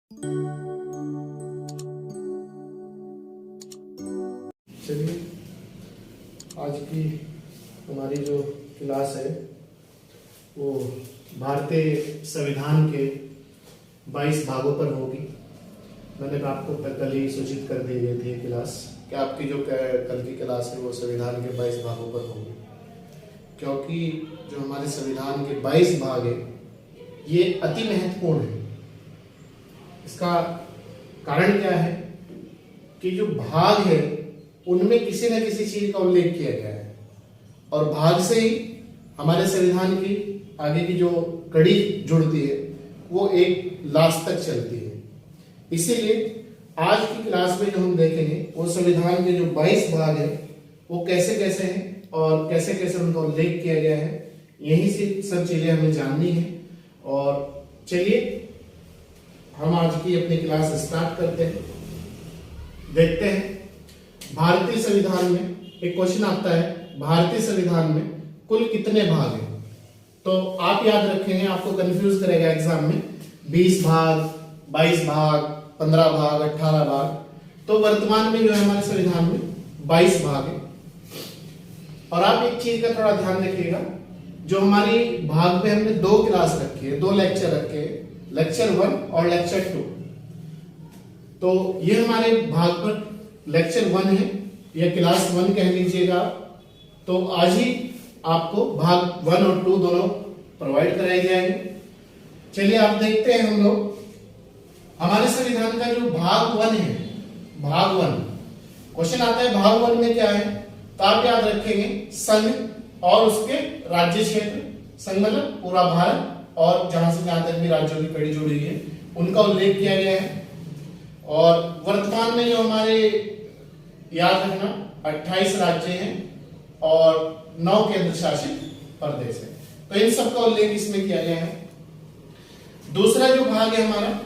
चलिए, आज की हमारी जो क्लास है वो भारतीय संविधान के 22 भागों पर होगी। मैंने आपको कल ही सूचित कर दी गई थी क्लास कि आपकी जो कल की क्लास है वो संविधान के 22 भागों पर होगी, क्योंकि जो हमारे संविधान के 22 भाग है ये अति महत्वपूर्ण है। इसका कारण क्या है कि जो भाग है उनमें किसी न किसी चीज का उल्लेख किया गया है और भाग से ही हमारे संविधान की आगे की जो कड़ी जुड़ती है वो एक लास्ट तक चलती है। इसीलिए आज की क्लास में जो हम देखेंगे वो संविधान के जो 22 भाग है वो कैसे कैसे हैं और कैसे कैसे उनका उल्लेख किया गया है, यही से सब चीजें हमें जाननी है। और चलिए हम आज की अपनी क्लास स्टार्ट करते हैं। देखते हैं भारतीय संविधान में एक क्वेश्चन आता है, भारतीय संविधान में कुल कितने भाग हैं? तो आप याद रखेंगे, आपको कंफ्यूज करेगा एग्जाम में 20 भाग, 22 भाग, 15 भाग, 18 भाग। तो वर्तमान में जो है हमारे संविधान में 22 भाग है। और आप एक चीज का थोड़ा ध्यान रखिएगा, जो हमारी भाग में हमने 2 क्लास रखी है, 2 लेक्चर रखे हैं, लेक्चर 1 और लेक्चर 2। तो ये हमारे भाग पर लेक्चर 1 है या क्लास 1 कह लीजिएगा। तो आज ही आपको भाग 1 और 2 दोनों प्रोवाइड कराए जाएंगे। चलिए आप देखते हैं हम लोग हमारे संविधान का जो भाग 1 है, भाग 1 क्वेश्चन आता है, भाग 1 में क्या है? तो आप याद रखेंगे संघ और उसके राज्य क्षेत्र। संघ मतलब पूरा भारत और जहां से जहां तक भी राज्यों की कड़ी जुड़ी है उनका उल्लेख किया गया है। और वर्तमान में जो हमारे याद रखना 28 राज्य हैं और 9 केंद्र शासित प्रदेश है, तो इन सब का उल्लेख इसमें किया गया है। दूसरा जो भाग है हमारा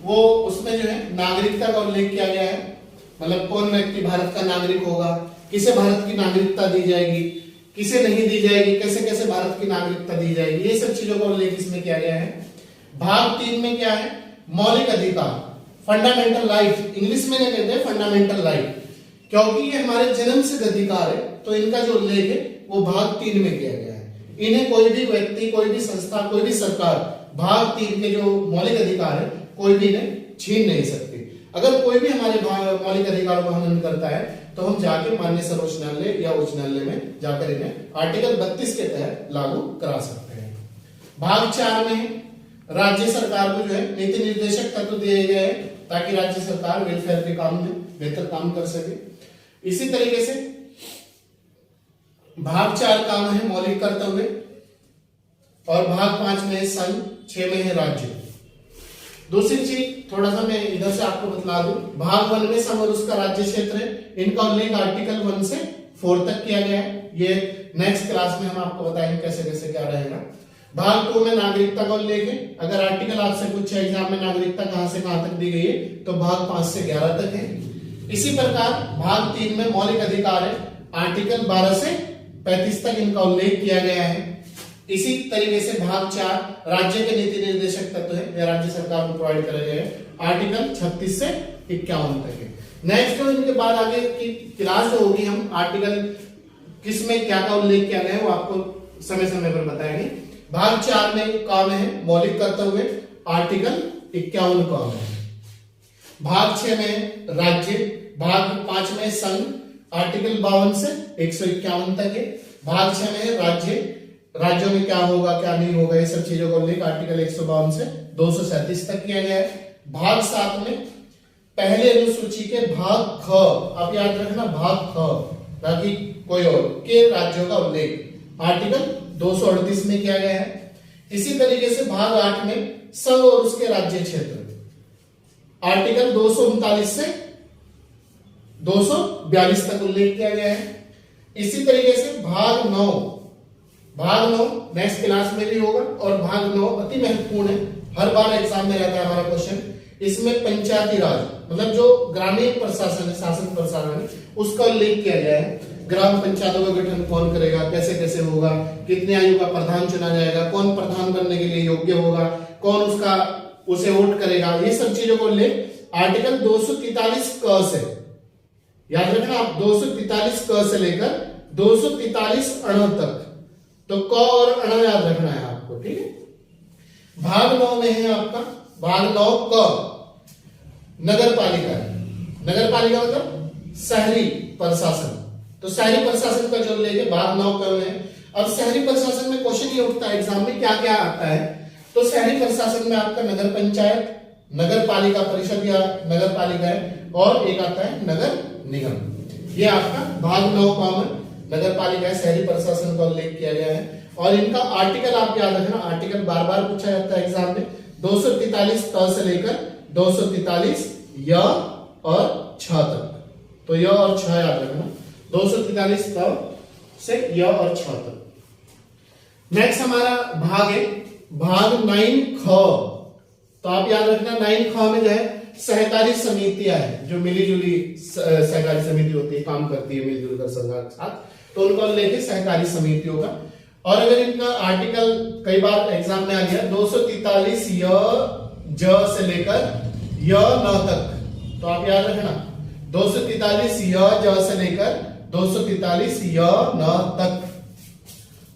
वो उसमें जो है नागरिकता का उल्लेख किया गया है, मतलब कौन व्यक्ति भारत का नागरिक होगा, किसे भारत की नागरिकता दी जाएगी, किसे नहीं दी जाएगी, कैसे कैसे भारत की नागरिकता दी जाएगी, ये सब चीजों का उल्लेख इसमें किया गया है। भाग 3 में क्या है? मौलिक अधिकार, फंडामेंटल राइट, इंग्लिश में नहीं कहते फंडामेंटल राइट, क्योंकि ये हमारे जन्म सिद्ध अधिकार है। तो इनका जो उल्लेख है वो भाग 3 में किया गया है। इन्हें कोई भी व्यक्ति, कोई भी संस्था, कोई भी सरकार भाग 3 के जो मौलिक अधिकार है कोई भी इन्हें छीन नहीं सकती। अगर कोई भी हमारे मौलिक अधिकारों का हनन करता है तो हम जाके माननीय सर्वोच्च न्यायालय या उच्च न्यायालय में जाकर इन्हें आर्टिकल 32 के तहत लागू करा सकते हैं। भाग 4 में राज्य सरकार को जो है नीति निर्देशक तत्व दिए गए हैं ताकि राज्य सरकार वेलफेयर के काम में बेहतर काम कर सके। इसी तरीके से भाग 4 काम है मौलिक कर्तव्य और भाग 5 में संघ, 6 में है राज्य। दूसरी चीज थोड़ा सा मैं इधर से आपको बतला दूं, भाग 1 में संघ और उसका राज्य क्षेत्र है, इनका उल्लेख आर्टिकल 1 से 4 तक किया गया है। ये नेक्स्ट क्लास में हम आपको बताएंगे कैसे कैसे क्या रहेगा। भाग 2 में नागरिकता का उल्लेख है। अगर आर्टिकल आपसे पूछे एग्जाम में नागरिकता कहां से कहां तक दी गई है तो भाग 5 से 11 तक है। इसी प्रकार भाग 3 में मौलिक अधिकार है, आर्टिकल 12 से 35 तक इनका उल्लेख किया गया है। इसी तरीके से भाग 4 राज्य के नीति निर्देशक तत्व है, यह राज्य सरकार को प्रोवाइड करे गए हैं, आर्टिकल 36 से 51 तक है। नेक्स्ट इनके बाद आगे की क्लास जो होगी हम आर्टिकल किसमें क्या का उल्लेख किया गया है वो आपको समय समय पर बताएंगे। भाग 4 में काम है मौलिक कर्तव्य, आर्टिकल 51 काम है। भाग 6 में राज्य, भाग 5 में संघ, आर्टिकल 52 से 151 तक है। भाग 6 में राज्य, राज्यों में क्या होगा क्या नहीं होगा ये सब चीजों का उल्लेख आर्टिकल 152 से 237 तक किया गया है। भाग 7 में पहले अनुसूची के भाग ख, आप याद रखना भाग ख, बाकी कोई और के राज्यों का उल्लेख आर्टिकल 238 में किया गया है। इसी तरीके से भाग 8 में संघ और उसके राज्य क्षेत्र, आर्टिकल 239 से 242 तक उल्लेख किया गया है। इसी तरीके से भाग 9 नेक्स्ट क्लास में भी होगा और भाग 9 अति महत्वपूर्ण है, हर बार एग्जाम में रहता है हमारा क्वेश्चन। इसमें पंचायती राज मतलब जो ग्रामीण प्रशासन है, शासन प्रशासन है, उसका उल्लेख किया गया है। ग्राम पंचायतों का गठन कौन करेगा, कैसे कैसे होगा, कितने आयु का प्रधान चुना जाएगा, कौन प्रधान बनने के लिए योग्य होगा, कौन उसका उसे वोट करेगा, ये सब चीजों को उल्लेख आर्टिकल 243 क से, याद रखना आप, 243 क से लेकर 243 अण तक, तो क और अण याद रखना है आपको, ठीक है। भाग 9 में है आपका, भाग 9 क नगर पालिका है। नगर पालिका मतलब शहरी प्रशासन, तो शहरी प्रशासन का जो लेके भाग 9 क में है। अब शहरी प्रशासन में क्वेश्चन ये उठता है एग्जाम में, क्या क्या आता है, तो शहरी प्रशासन में आपका नगर पंचायत, नगर पालिका परिषद या नगर पालिका है, और एक आता है नगर निगम। ये आपका भाग 9 क में नगर पालिका शहरी प्रशासन का उल्लेख किया गया है। और इनका आर्टिकल आप याद रखना, आर्टिकल बार बार पूछा जाता है एग्जाम में, 243 त से लेकर 243 य और छ तक, तो य और छ याद रखना, 243 त से य और छ तक। नेक्स्ट हमारा भाग है भाग 9 ख, तो आप याद रखना 9 ख में जो है सहकारी समितियां हैं, जो मिली जुली सहकारी समिति होती है, काम करती है मिलजुल कर संघ के साथ, तो उनको लेके सहकारी समितियों का। और अगर इनका आर्टिकल कई बार एग्जाम में आ गया 243 य ज से लेकर य न तक, तो आप याद रखना 243 य ज से लेकर 243 य न तक।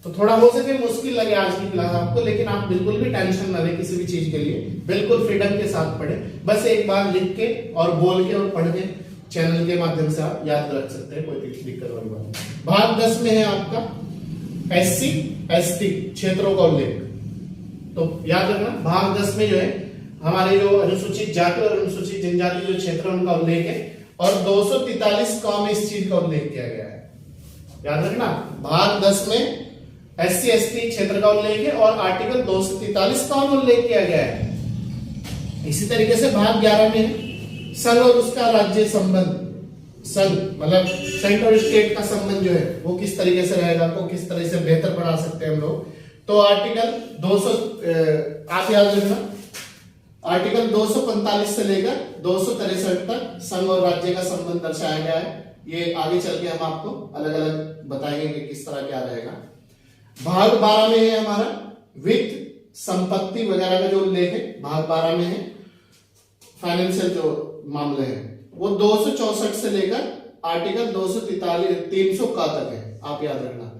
तो थोड़ा हो सके मुश्किल लगे आज की क्लास आपको, लेकिन आप बिल्कुल भी टेंशन ना लें किसी भी चीज के लिए, बिल्कुल फ्रीडम के साथ पढ़ें। बस एक बार लिख के और बोल के और पढ़ के चैनल के माध्यम से आप याद रख सकते हैं, कोई दिक्कत वाली बात नहीं। भाग 10 में है आपका SC ST क्षेत्रों का उल्लेख, तो याद रखना भाग 10 में जो है हमारे जो अनुसूचित जाति और अनुसूचित जनजाति जो क्षेत्र उनका उल्लेख है, और 243 क में इस चीज का उल्लेख किया गया है। याद रखना भाग 10 में SC ST क्षेत्र का उल्लेख है और आर्टिकल 243 का उल्लेख किया गया है। इसी तरीके से भाग 11 में है संघ और उसका राज्य संबंध, संघ मतलब सेंटर और स्टेट का संबंध जो है वो किस तरीके से रहेगा, को किस तरह से बेहतर बना सकते हैं हम लोग, तो आर्टिकल 200 आप याद रखना, आर्टिकल 245 से लेकर 263 तक संघ और राज्य का संबंध दर्शाया गया है। ये आगे चल के हम आपको अलग अलग बताएंगे कि किस तरह क्या रहेगा। भाग 12 में है हमारा वित्त संपत्ति वगैरह का जो उल्लेख है, भाग 12 में है फाइनेंशियल जो मामले हैं, वो 264 से लेकर आर्टिकल 300 का तक है। आप याद रखना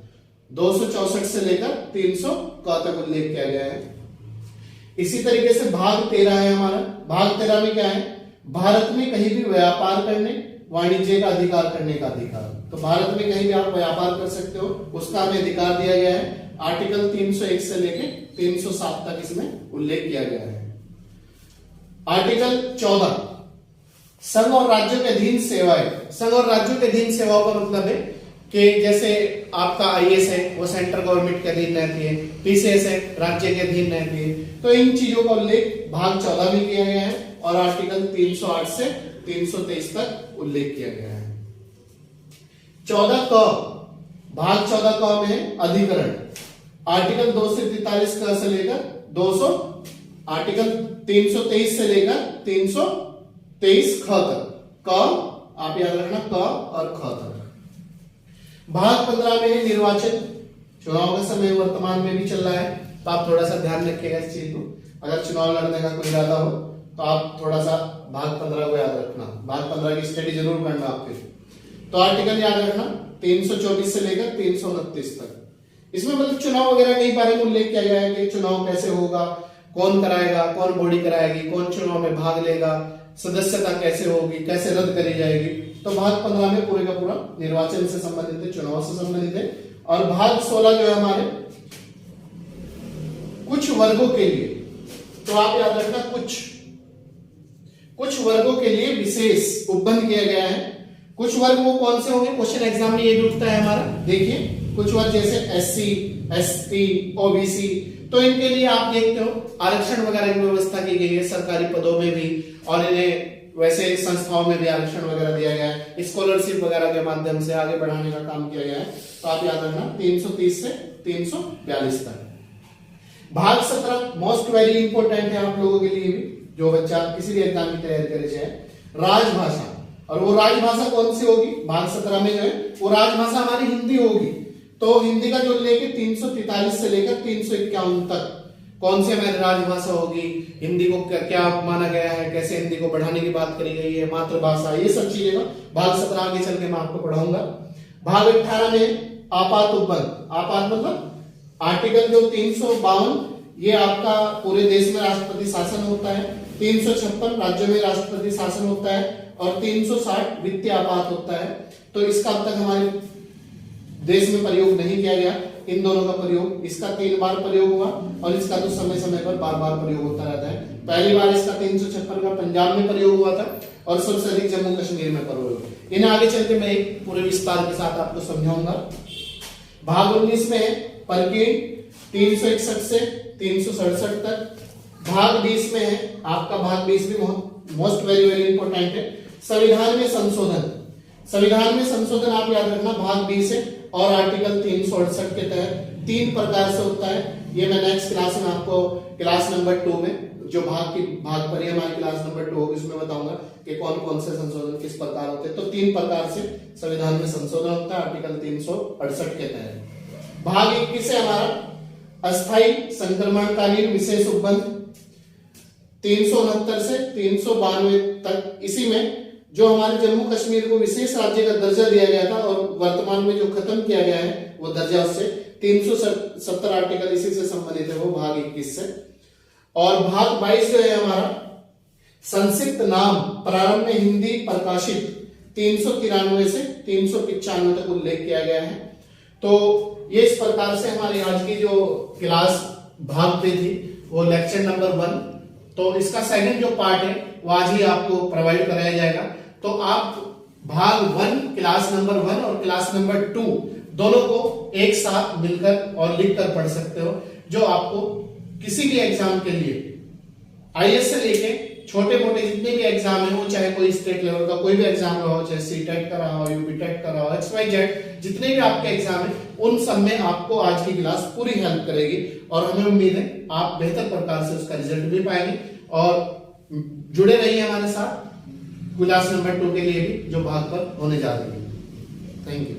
264 से लेकर 300 का तक उल्लेख किया गया है। इसी तरीके से भाग 13 है हमारा, भाग 13 में क्या है, भारत में कहीं भी व्यापार करने, वाणिज्य का अधिकार करने का अधिकार, तो भारत में कहीं भी आप व्यापार कर सकते हो, उसका हमें अधिकार दिया गया है। आर्टिकल 301 से लेकर 307 तक इसमें उल्लेख किया गया है। आर्टिकल 14 संघ और राज्यों के अधीन सेवाएं, संघ और राज्यों के अधीन सेवाओं का मतलब है कि जैसे आपका IAS है वो सेंट्रल गवर्नमेंट के अधीन रहती है, PCS है राज्य के अधीन रहती है, तो इन चीजों का उल्लेख भाग 14 में किया गया है और आर्टिकल 308 से 323 तक उल्लेख किया गया है। 14 क, भाग 14 क में अधिकरण, आर्टिकल 243 क से लेकर 200, आर्टिकल 323 से लेकर 323 ख तक, क आप याद रखना क और ख तक। भाग 15 में निर्वाचन, चुनाव का समय वर्तमान में भी चल रहा है, तो आप थोड़ा सा ध्यान रखिएगा इस चीज को, अगर चुनाव लड़ने का कोई इरादा हो तो आप थोड़ा सा भाग 15 को याद रखना, भाग 15 की स्टडी जरूर करना आपके। तो आर्टिकल याद रखना 324 से लेकर 329 तक, इसमें मतलब चुनाव वगैरह के बारे में उल्लेख किया गया है कि चुनाव कैसे होगा, कौन कराएगा, कौन बॉडी कराएगी, कौन चुनाव में भाग लेगा, सदस्यता कैसे होगी, कैसे रद्द करी जाएगी। तो भाग 15 में पूरे का पूरा निर्वाचन से संबंधित है, चुनाव से संबंधित है। और भाग 16 जो है हमारे कुछ वर्गों के लिए, तो आप याद रखना कुछ वर्गों के लिए विशेष उपबंध किया गया है। कुछ वर्ग वो कौन से होंगे, क्वेश्चन एग्जाम में ये भी उठता है हमारा, देखिए कुछ वर्ग जैसे SC ST OBC, तो इनके लिए आप देखते हो आरक्षण वगैरह की व्यवस्था की गई है, सरकारी पदों में भी और इन्हें वैसे संस्थाओं में भी आरक्षण वगैरह दिया गया है, स्कॉलरशिप वगैरह के माध्यम से आगे बढ़ाने का काम किया गया है। तो आप याद रखना 330 से 342 तक। भाग 17 मोस्ट वेरी इंपोर्टेंट है आप लोगों के लिए भी, जो बच्चा किसी भी एग्जाम की तैयारी करे जाए, राजभाषा, और वो राजभाषा कौन सी होगी, भाग 17 में जो है वो राजभाषा हमारी हिंदी होगी। तो हिंदी का जो उल्लेख है 343 से लेकर 351 तक कौन सी हमारी राजभाषा होगी, हिंदी को क्या माना गया है, कैसे हिंदी को बढ़ाने की बात करी गई है, मातृभाषा, ये सब चीजें ना भाग 17 आगे चल के मैं आपको पढ़ाऊंगा। भाग 18 में आपात उपबंध, आपात मतलब आर्टिकल जो 352 ये आपका पूरे देश में राष्ट्रपति शासन होता है, 356 राज्यों में राष्ट्रपति शासन होता है और 360 वित्तीय आपात होता है। तो इसका अब तक हमारे देश में प्रयोग नहीं किया गया, इन दोनों का प्रयोग, इसका 3 बार प्रयोग हुआ और इसका तो समय समय पर बार बार प्रयोग होता रहता है। पहली बार इसका 356 का पंजाब में प्रयोग हुआ था और सबसे अधिक जम्मू कश्मीर में प्रयोग हुआ। इन्हें आगे चल के मैं एक पूरे विस्तार के साथ आपको समझाऊंगा। भाग 19 में परकीय 361 से 367 तक। भाग 20 में है आपका, भाग 20 भी मोस्ट वेरी वेरी इंपॉर्टेंट है, संविधान में संशोधन। संविधान में संशोधन आप याद रखना भाग 20 है और आर्टिकल 368 के तहत 3 प्रकार से होता है। ये मैं नेक्स्ट क्लास में आपको क्लास नंबर 2 में जो भाग पर ही हमारी क्लास नंबर 2 होगी उसमें बताऊंगा कि कौन कौन से संशोधन किस प्रकार होते हैं। तो 3 प्रकार से संविधान में संशोधन होता है आर्टिकल 368 के तहत। भाग 21 है हमारा अस्थायी संक्रमणकालीन विशेष उपबंध 369 से 392 तक। इसी में जो हमारे जम्मू कश्मीर को विशेष राज्य का दर्जा दिया गया था और वर्तमान में जो खत्म किया गया है वो दर्जा उससे 370 आर्टिकल इसी से संबंधित है, वो भाग 21 से। और भाग 22 जो है हमारा संक्षिप्त नाम प्रारंभ में हिंदी प्रकाशित 393 से 395 तक उल्लेख किया गया है। तो ये इस प्रकार से हमारी आज की जो क्लास भाग पे थी वो लेक्चर नंबर 1। तो इसका सेकंड जो पार्ट है वो आज ही आपको प्रोवाइड कराया जाएगा। तो आप भाग 1 क्लास नंबर 1 और क्लास नंबर 2 दोनों को एक साथ मिलकर और लिखकर पढ़ सकते हो, जो आपको किसी भी एग्जाम के लिए आईएएस से लेके छोटे मोटे जितने भी एग्जाम है, वो चाहे कोई स्टेट लेवल का कोई भी एग्जाम रहा हो, चाहे सीटेट का रहा हो, यूपीटेट का रहा हो, XYZ जितने भी आपके एग्जाम है उन सब में आपको आज की क्लास पूरी हेल्प करेगी और हमें उम्मीद है आप बेहतर प्रकार से उसका रिजल्ट भी पाएंगे। और जुड़े रहिए हमारे साथ क्लास नंबर 2 के लिए भी जो भाग पर होने जा रही है। Thank you.